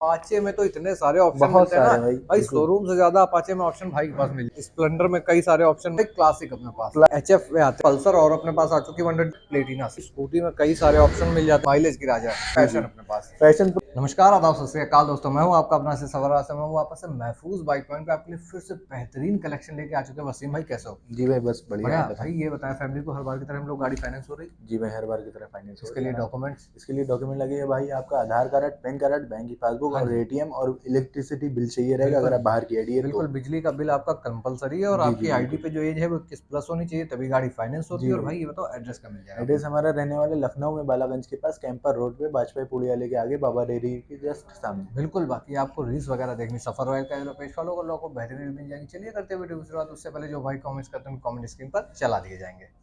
Apache में तो इतने सारे ऑप्शन बहुत मिलते हैं ना सारे भाई, भाई, बिल्कुल। शोरूम से ज्यादा अपाचे में ऑप्शन भाई के पास मिल जाए। स्प्लेंडर में कई सारे ऑप्शन, क्लासिक अपने पास, एचएफ में आते, पल्सर और अपने पास आ चुकी 100 प्लेटिना। स्कूटी में कई सारे ऑप्शन मिल जाते हैं, माइलेज की राजा, जी पैशन जी। अपने पास। फैशन नमस्कार, आदाब, सत श्री अकाल दोस्तों, मैं हूं आपका अपना से सवर आसम, मैं हूं वापस से महफूज बाइक पॉइंट पे आपके लिए फिर से बेहतरीन कलेक्शन लेके आ चुके हैं। वसीम भाई कैसे हो? जी भाई, बस बढ़िया। बढ़िया आप बताएं। भाई, ये बताएं फैमिली को हर बार की तरह हम लोग गाड़ी फाइनेंस हो रही? जी भाई, हर बार की तरह फाइनेंस हो इसके रही है लिए ना। डॉक्यूमेंट्स? इसके लिए डॉक्यूमेंट लगेगा भाई, आपका आधार कार्ड, पैन कार्ड, बैंक की पासबुक हाँ और जी, एटीएम और इलेक्ट्रिसिटी बिल चाहिए रहेगा बिल्कुल अगर आप बाहर की आईडी है तो। बिल्कुल, बिजली का बिल आपका कंपलसरी है और जी आपकी जी आईडी बिल्कुल। पे जो एज है वो 21 प्लस होनी चाहिए, तभी गाड़ी फाइनेंस होती जी है। और भाई, भाई ये बताओ एड्रेस का मिल जाएगा एड्रेस अपने? हमारा रहने वाला लखनऊ में बालागंज के पास कैंपर रोड पे बाजपेयी पुलियाले के आगे बाबा डेयरी के जस्ट सामने। बिल्कुल। बाकी आपको रील्स वगैरह देखनी सफर रॉयल का जो पेज फॉलो कर लो, आपको बेहतरीन मिल जाएंगे। चलिए करते हैं वीडियो की शुरुआत। उससे पहले जो भाई कमेंट्स करते हैं कमेंट स्क्रीन पर चला दिए जाएंगे।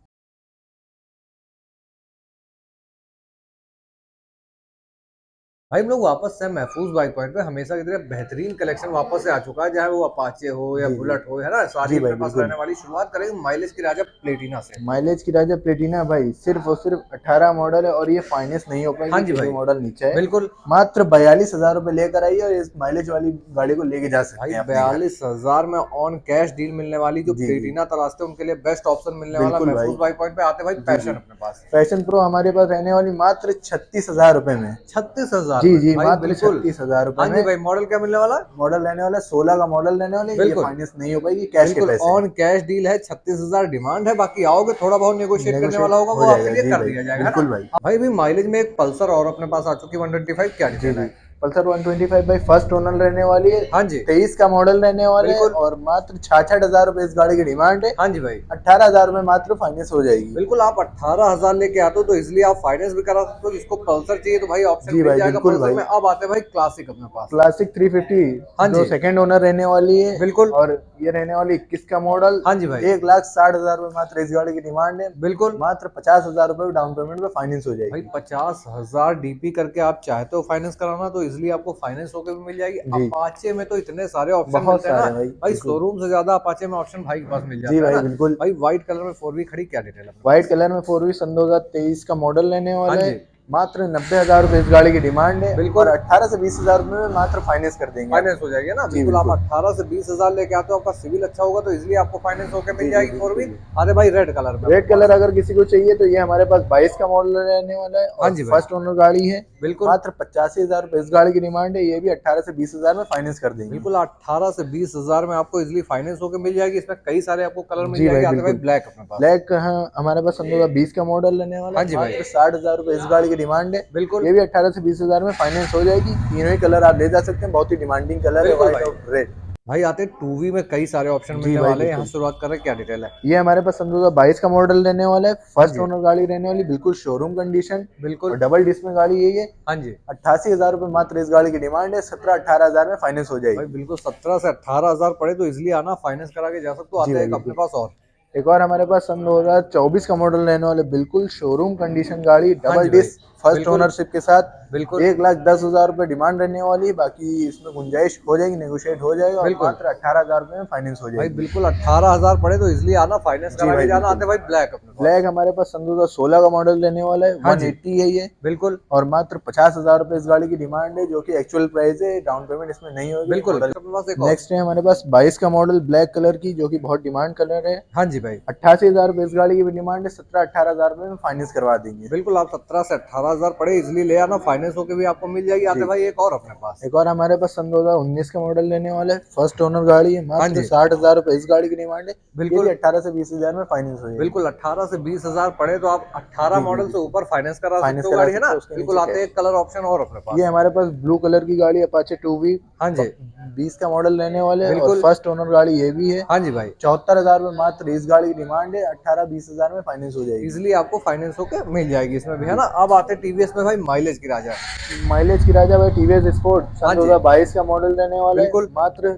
भाई हम लोग वापस से महफूज बाइक पॉइंट पे हमेशा की तरह बेहतरीन कलेक्शन वापस से आ चुका है, चाहे वो अपाचे हो या जी जी। बुलेट हो, है ना, सारी जी भाई अपने पास बिल्कुल। रहने वाली। शुरुआत करेंगे माइलेज की राजा प्लेटिना से। माइलेज की राजा प्लेटिना भाई सिर्फ और सिर्फ 18 मॉडल है और ये फाइनेंस नहीं हो हाँ पाएगी, जी क्योंकि भाई, मॉडल नीचे है। बिल्कुल। मात्र 42,000 रुपये लेकर आइए और इस माइलेज वाली गाड़ी को लेके जा भाई सकते हैं अपने घर। 42,000 में ऑन कैश डील मिलने वाली, जो जी जी प्लेटिना तलाशते हैं उनके लिए बेस्ट ऑप्शन मिलने वाला। बिल्कुल भाई। महफूज बाइक पॉइंट पे आते भाई जी जी। पैशन अपने पास। पैशन प्रो हमारे पास रहने वाली मात्र 36,000 रुपये में। 36,000 जी में जी, भाई, मात्र बिल्कुल। 36,000 रुपये हाँ जी में। भाई, मॉडल क्या मिलने वाला? मॉडल रहने वाला 16 का मॉडल रहने वाला, ये बिल्कुल फाइनेंस नहीं हो पाएगी, कैश के बिल्कुल, पैसे हैं। ऑन कैश डील है। 36,000 डिमांड है, बाकी आओगे थोड़ा बहुत नेगोशिएट करने नेगोशिएट वाला होगा, हो वो आपके जाएगा लिए जी कर भाई, दिया जाएगा, है ना। बिल्कुल भाई। भाई भी माइलेज में एक पल्सर और अपने पास आ चुकी 125, क्या जी डिटेल जी। है? पल्सर 125 भाई फर्स्ट ओनर रहने वाली है। हाँ जी, 23 का मॉडल रहने वाला है बिल्कुल। और मात्र 66,000 रुपये इस गाड़ी की डिमांड है। हाँ जी भाई, 18,000 रुपये मात्र फाइनेंस हो जाएगी। बिल्कुल। आप 18,000 लेके आते हो तो इसलिए आप फाइनेंस भी करा सकते हो। जिसको पल्सर चाहिए तो भाई ऑप्शन जी मिल भाई जाएगा बिल्कुल पल्सर भाई। में। अब आते हैं भाई क्लासिक अपने पास। क्लासिक 350 हाँ जो जी, सेकंड ओनर रहने वाली है। बिल्कुल। और ये रहने वाली 21 का मॉडल। हाँ जी भाई, 1,60,000 रुपये मात्र इस गाड़ी की डिमांड है। बिल्कुल। मात्र 50,000 रुपये डाउन पेमेंट पे फाइनेंस हो भाई जाएगी। 50,000 डीपी करके आप चाहते हो फाइनेंस कराना तो इजिली आपको फाइनेंस होकर भी मिल जाएगी। जी। अपाचे में तो इतने सारे ऑप्शन बहुत मिलते हैं ना सारे भाई, भाई, बिल्कुल। शोरूम से ज्यादा अपाचे में ऑप्शन भाई के पास मिल जी जाता है भाई ना। बिल्कुल। भाई व्हाइट कलर में 4V खड़ी, क्या डिटेल है अपने व्हाइट पास? कलर में 4V सन 2023 का मॉडल रहने हाँ वाला है। जी, मात्र 90,000 रुपये इस गाड़ी की डिमांड है और बिल्कुल। 18 से 20,000 रुपये में मात्र फाइनेंस कर देंगे फाइनेंस आपको। हो जाएगी ना, जी बिल्कुल। आप बिल्कुल। 18 से 20,000 लेके आते हो, आपका सिविल अच्छा होगा तो इजिली आपको फाइनेंस होकर मिल जी जी जाएगी 4V। बिल्कुल। अरे भाई रेड कलर में अपने रेड कलर पास। अगर किसी को चाहिए तो ये हमारे पास 22 का मॉडल रहने वाला है हाँ और जी भाई, फर्स्ट ओनर गाड़ी है। बिल्कुल मात्र 85,000 रुपये इस गाड़ी की डिमांड है, ये भी 18 से 20,000 में फाइनेंस कर देंगे। बिल्कुल। 18 से 20,000 में आपको इजिली फाइनेंस होकर मिल जाएगी। इसमें कई सारे आपको कलर मिल जी भाई जाएंगे। आते भाई बिल्कुल। ब्लैक अपने पास। ब्लैक हमारे पास सन 2020 का मॉडल रहने वाला हाँ है। जी भाई, मात्र 60,000 रुपये इस गाड़ी की डिमांड है। बिल्कुल ये भी 18 से 20,000 में फाइनेंस हो जाएगी। तीनों ही कलर आप ले जा सकते हैं, बहुत ही डिमांडिंग कलर है, बिल्कुल व्हाइट भाई। और रेड। भाई आते 2V में कई सारे ऑप्शन जी मिलने भाई वाले हैं। यहाँ बिल्कुल। शुरुआत कर रहे हैं, क्या डिटेल है? ये हमारे पास सन 2022 का मॉडल रहने वाला है। हाँ फर्स्ट जी, ओनर गाड़ी रहने वाली, बिल्कुल शोरूम कंडीशन और बिल्कुल। डबल डिस्क में गाड़ी यही है। हाँ जी 88,000 रुपये मात्र इस गाड़ी की डिमांड है। 17-18,000 में फाइनेंस हो भाई, जाएगी। बिल्कुल। 17 से 18,000 पड़े तो इजिली आना, फाइनेंस करा के जा सकते हो। जी आते हैं भाई एक अपने बिल्कुल। पास और। एक और हमारे पास सन 2024 का मॉडल रहने वाले, बिल्कुल शोरूम कंडीशन गाड़ी, हाँ डबल जी भाई, डिस्क, फर्स्ट बिल्कुल ओनरशिप के साथ। बिल्कुल 1,10,000 रुपये डिमांड रहने वाली, बाकी इसमें गुंजाइश हो जाएगी, नेगोशिएट हो जाएगा और बिल्कुल। मात्र 18,000 रुपये में फाइनेंस हो भाई जाएगी। बिल्कुल 18,000 पड़े तो इजिली आना, फाइनेंस जी करा के भाई जाना। बिल्कुल। आते भाई ब्लैक अपने पास। ब्लैक हमारे पास सन 2016 का मॉडल रहने वाला है। हाँ जी, 180 है ये। बिल्कुल और मात्र 50,000 रुपये इस गाड़ी की डिमांड है, जो कि एक्चुअल प्राइस है। डाउन पेमेंट इसमें नहीं होगी बिल्कुल। मॉडल। अपने पास एक और। नेक्स्ट है हमारे पास 22 का मॉडल ब्लैक कलर की, जो कि बहुत डिमांड कलर है। हाँ जी भाई, 88,000 रुपये इस गाड़ी की भी डिमांड है। 17-18,000 रुपये में फाइनेंस करवा देंगे। बिल्कुल। आप 17 से 18,000 पड़े इजिली ले आना, फाइनेंस होकर भी आपको मिल जाएगी। आते जी। भाई एक और अपने पास। एक और हमारे पास सन 2019 का मॉडल लेने वाला है। फर्स्ट ओनर गाड़ी है। हाँ मात्र जी, 60,000 रुपये इस गाड़ी की डिमांड है। ये भी बिल्कुल 18 से 20,000 में फाइनेंस हो जाएगी। बिल्कुल। 18 से 20,000 पड़े तो आप 18 जी जी मॉडल से बिल्कुल। ऊपर फाइनेंस करा सकते फाइनेंस हो करा गाड़ी, है सकते ना। हैं, उसके बिल्कुल। नीचे आते कैश। एक कलर ऑप्शन और अपने ये पास। हमारे पास ब्लू कलर की गाड़ी अपाचे 2V हाँ जी, 20 का मॉडल रहने वाले हैं और बिल्कुल। फर्स्ट ओनर गाड़ी ये भी है। हाँ जी भाई, 74,000 रुपये मात्र इस गाड़ी की डिमांड है। 18-20,000 में फाइनेंस हो जाएगी। इजिली आपको फाइनेंस होकर मिल जाएगी इसमें भी, है जी। ना। अब आते टीवीएस में भाई माइलेज की राजा। माइलेज की राजा भाई टीवीएस स्पोर्ट हाँ सन जी, 2022 का मॉडल रहने वाला है। बिल्कुल। मात्र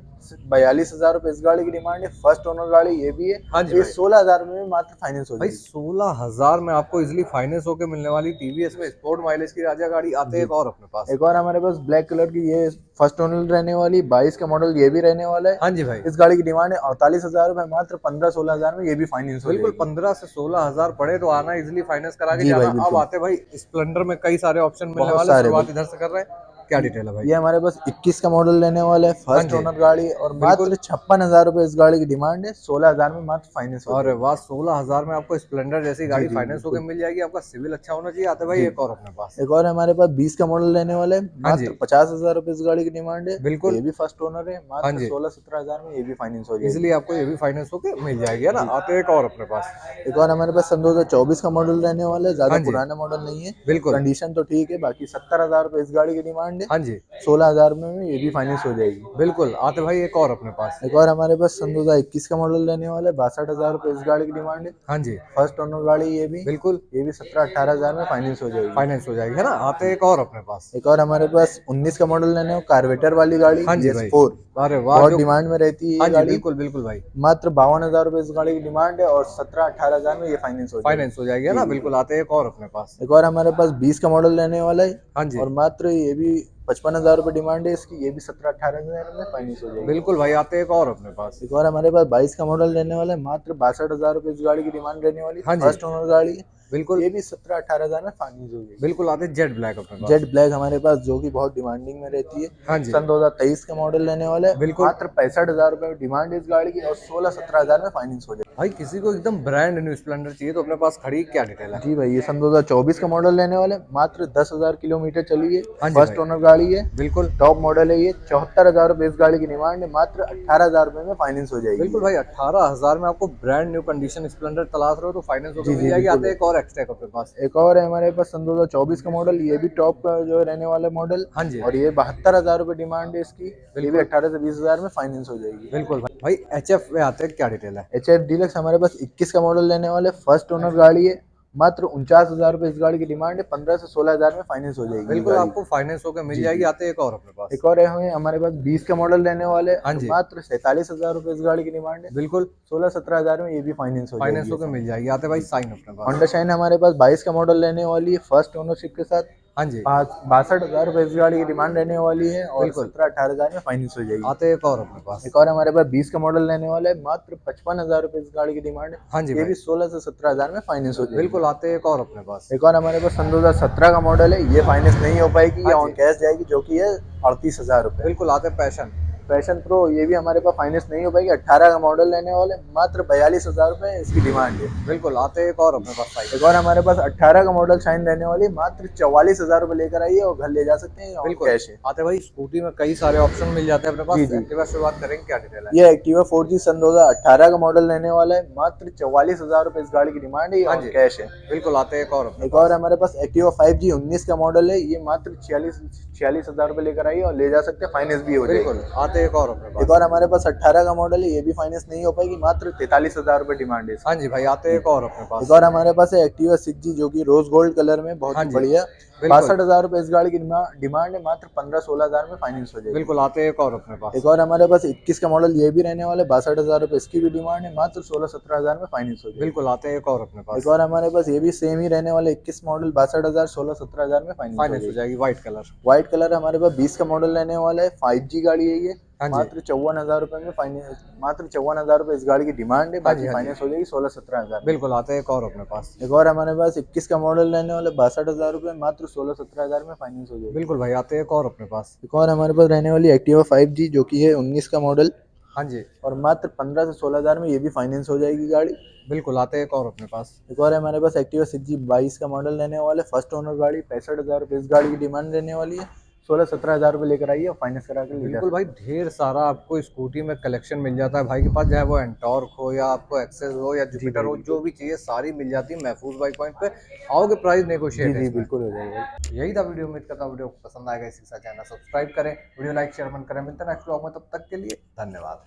42,000 रुपये इस गाड़ी की डिमांड है। फर्स्ट ओनर गाड़ी ये भी है। हाँ जी ये भाई, 16,000 में मात्र फाइनेंस हो भाई जाएगी। 16,000 में आपको इजिली फाइनेंस होकर मिलने वाली टीवीएस में स्पोर्ट माइलेज की राजा गाड़ी। आते जी। एक और अपने पास। एक और हमारे पास ब्लैक कलर की, ये फर्स्ट ओनर रहने वाली 22 का मॉडल ये भी रहने वाला है। हाँ जी भाई, इस गाड़ी की डिमांड है 48,000 रुपये। मात्र 15-16,000 में ये भी फाइनेंस हो बिल्कुल। जाएगी। 15 से 16,000 पड़े तो आना, इजिली फाइनेंस करा के जी जाना। भाई अब बिल्कुल। आते भाई स्प्लेंडर में कई सारे ऑप्शन मिलने बहुत वाले। सारे भाई। शुरुआत इधर से कर रहे हैं, क्या डिटेल है भाई? ये हमारे पास 21 का मॉडल लेने वाला है, हाँ फर्स्ट जी, ओनर गाड़ी, और बिल्कुल। मात्र 56,000 रुपए इस गाड़ी की डिमांड है। 16,000 में मात्र फाइनेंस हो अरे जाएगी। वाह, 16,000 में आपको स्प्लेंडर जैसी जी गाड़ी जी फाइनेंस होकर बिल्कुल। मिल जाएगी। आपका सिविल अच्छा होना चाहिए। आते भाई जी, एक और अपने पास। एक और हमारे पास 20 का मॉडल लेने वाला है, हाँ जी, मात्र 50,000 रुपए इस गाड़ी की डिमांड है। बिल्कुल। ये भी फर्स्ट ओनर है, हाँ मात्र जी, 16-17,000 में ये भी फाइनेंस हो जाएगी। इजीली आपको ये भी फाइनेंस होके मिल जाएगी, है ना? जी, आते एक और अपने पास। एक और हमारे पास सन 2024 का मॉडल रहने वाला है, ज्यादा हाँ जी, पुराना मॉडल नहीं है, बिल्कुल। कंडीशन तो ठीक है। बाकी 70,000 रुपए इस गाड़ी की डिमांड है। हाँ जी, 16,000 में ये भी फाइनेंस हो जाएगी। बिल्कुल। आते भाई एक और अपने पास। एक और हमारे पास सन 2021 का मॉडल रहने वाला है, 62,000 रुपए इस गाड़ी की डिमांड है। हाँ जी, फर्स्ट ओनर गाड़ी ये भी, बिल्कुल। ये भी 17-18,000 में फाइनेंस हो जाएगी। फाइनेंस हो जाएगी, है ना? आते जी, एक और अपने पास। एक और हमारे पास 19 का मॉडल लेने हो, कार्वेटर वाली गाड़ी हाँ जी भाई। BS4, अरे वाह! बहुत जो डिमांड में रहती है हाँ ये जी, गाड़ी। बिल्कुल, बिल्कुल भाई। मात्र 52,000 रुपए इस गाड़ी की डिमांड है, और 17-18,000 में ये फाइनेंस हो जाएगी। फाइनेंस हो जाएगी, है जी ना? बिल्कुल। बिल्कुल, आते एक और अपने पास। एक और हमारे पास 20 का मॉडल लेने वाला है, हाँ जी, और मात्र ये भी 55,000 रुपए डिमांड है इसकी, ये भी 17-18,000 में फाइनेंस हो जाएगी। बिल्कुल भाई, आते एक और अपने पास। एक और हमारे पास 22 का मॉडल रहने वाला है, मात्र 62,000 रुपए इस गाड़ी की डिमांड रहने वाली, हाँ जी, फर्स्ट ओनर गाड़ी है। बिल्कुल। ये भी 17-18,000 में फाइनेंस हो जाएगी। बिल्कुल, आते जेट ब्लैक अपने पास। जेट ब्लैक हमारे पास, जो कि बहुत डिमांडिंग में रहती है, हाँ जी, सन 2023 का मॉडल लेने वाला है, बिल्कुल। मात्र 65,000 रुपए डिमांड है इस गाड़ी की, और 16-17,000 में फाइनेंस हो जाएगी। भाई किसी को एकदम ब्रांड न्यू स्प्लेंडर चाहिए तो अपने पास खड़ी क्या डिटेल है? जी भाई, ये सन 2024 का मॉडल लेने वाले, मात्र 10,000 किलोमीटर चली है, हाँ जी भाई, फर्स्ट ओनर गाड़ी है, बिल्कुल। टॉप मॉडल है ये। 74,000 रुपए इस गाड़ी की डिमांड है, मात्र 18,000 रुपए में फाइनेंस हो जाएगी बिल्कुल ये। भाई, 18,000 में आपको ब्रांड न्यू कंडीशन स्प्लेंडर तलाश रहे हो तो फाइनेंस होकर जी मिल जी जाएगी। बिल्कुल। आते एक और एक्स्ट्रा अपने पास। एक और है हमारे पास सन 2024 का मॉडल, ये भी टॉप का जो रहने वाला मॉडल, हाँ जी, और ये 72,000 रुपए डिमांड है इसकी। ये भी बिल्कुल। 18 से 20,000 में फाइनेंस हो जाएगी। बिल्कुल भाई, HF में आते हैं क्या डिटेल है? HF डीलक्स हमारे पास 21 का मॉडल लेने वाले, फर्स्ट ओनर गाड़ी है, मात्र 49,000 रुपए इस गाड़ी की डिमांड है। 15 से 16,000 में फाइनेंस हो जाएगी ये बिल्कुल गाड़ी। आपको फाइनेंस होकर मिल जी जाएगी। जी। आते एक और अपने पास। एक और है हमारे पास 20 का मॉडल लेने वाले, हाँ और जी, मात्र 47,000 रुपए इस गाड़ी की डिमांड है। बिल्कुल। 16-17,000 में ये भी फाइनेंस हो फाइनेंस जाएगी होकर ऐसा। मिल जाएगी। आते भाई जी। साइन अपने पास। होंडा शाइन हमारे पास 22 का मॉडल लेने वाली है, फर्स्ट ओनरशिप के साथ। हाँ जी, 62,000 रुपए इस गाड़ी की डिमांड रहने वाली है, और बिल्कुल। 17-18,000 में फाइनेंस हो जाएगी। आते एक और अपने पास। एक और हमारे पास 20 का मॉडल लेने वाला है, मात्र 55,000 रुपए इस गाड़ी की डिमांड है। हाँ जी ये भाई, भी 16 से 17,000 में फाइनेंस हो जाएगी। बिल्कुल। आते एक और अपने पास। एक और हमारे पास सन 2017 का मॉडल है, ये फाइनेंस नहीं हो पाएगी, ये हाँ ऑन जी, कैश जाएगी, जो कि है 38,000 रुपए। बिल्कुल। आते पैशन। पैशन प्रो, ये भी हमारे पास फाइनेंस नहीं हो पाएगी, 18 का मॉडल लेने वाले, मात्र 42,000 रुपए इसकी डिमांड है। बिल्कुल, आते एक और अपने पास साइन। एक और हमारे पास 18 का मॉडल शाइन रहने वाली, मात्र 44,000 रुपए लेकर आइए और घर ले जा सकते हैं, ऑन बिल्कुल। कैश है। आते भाई स्कूटी में कई सारे ऑप्शन मिल जाते हैं अपने जी पास। जी। एक्टिवा से बात करेंगे, क्या डिटेल है? ये एक्टिवा 4G सन 2018 का मॉडल लेने वाला है, मात्र 44,000 रुपए इस गाड़ी की डिमांड है, ये हाँ ऑन जी, कैश है। बिल्कुल। आते एक और अपने एक और पास। हमारे पास एक्टिवा 5G 19 का मॉडल है, ये मात्र 46,000 रुपए लेकर आइए और ले जा सकते हैं, फाइनेंस भी हो बिल्कुल। जाएगी। आते एक और अपने एक पास। और हमारे पास 18 का मॉडल है, ये भी फाइनेंस नहीं हो पाएगी, मात्र 43,000 रुपए डिमांड है हाँ इसकी। जी भाई, आते जी। एक और अपने एक पास। और हमारे पास है एक्टिवा 6G, जो कि रोज गोल्ड कलर में, बहुत हाँ ही जी, बढ़िया। बिल्कुल। 62,000 रुपए इस गाड़ी की डिमांड है, मात्र 15-16,000 में फाइनेंस हो जाएगी। बिल्कुल, आते एक और अपने पास। एक और हमारे पास 21 का मॉडल ये भी रहने वाला है, 62,000 रुपए इसकी भी डिमांड है, मात्र 16-17,000 में फाइनेंस हो जाएगी। बिल्कुल, आते एक और अपने एक पास। और हमारे पास ये भी सेम ही रहने वाला है, 21 मॉडल, 62,000, 16-17,000 में फाइनेंस हो फाइनेंस हो जाएगी। जाएगी, व्हाइट कलर। व्हाइट कलर हमारे पास 20 का मॉडल रहने वाला है, 5G गाड़ी है ये, हाँ जी, मात्र 54,000 रुपए में फाइनेंस, मात्र 54,000 रुपए इस गाड़ी की डिमांड है, हाँ जी, बाकी हाँ जी, फाइनेंस हो जाएगी 16-17,000 में। बिल्कुल। आते एक और अपने पास। एक और हमारे पास 21 का मॉडल रहने वाला है, 62,000 रुपए, मात्र 16-17,000 में फाइनेंस हो जाएगी। बिल्कुल भाई, आते एक और अपने पास। एक और हमारे पास रहने वाली एक्टिवा 5G, जो कि है 19 का मॉडल, हाँ जी, और मात्र 15 से 16,000 में ये भी फाइनेंस हो जाएगी गाड़ी। बिल्कुल। आते एक और अपने पास। एक और है हमारे पास एक्टिवा 6G 22 का मॉडल रहने वाला है, फर्स्ट ओनर गाड़ी, 65,000 रुपये इस गाड़ी की डिमांड रहने वाली है। 16-17,000 रुपये लेकर आइए और फाइनेंस करा के ले जा बिल्कुल भाई, सकते ढेर सारा आपको स्कूटी में कलेक्शन मिल जाता है भाई के पास, चाहे वो एंटॉर्क हो या आपको एक्सेस हो या हैं। जी जुपिटर भाई हो, जो बिल्कुल। भी चाहिए सारी मिल जाती है महफूज बाइक पॉइंट पे। आओगे, प्राइस जी नेगोशिएट है जी इसमें। बिल्कुल हो जाएगा। यही था वीडियो, उम्मीद करता हूँ वीडियो पसंद आएगा। इसी के साथ चैनल सब्सक्राइब करें, वीडियो लाइक शेयर मन करें। मिलते हैं नेक्स्ट व्लॉग में, तब तक के लिए धन्यवाद।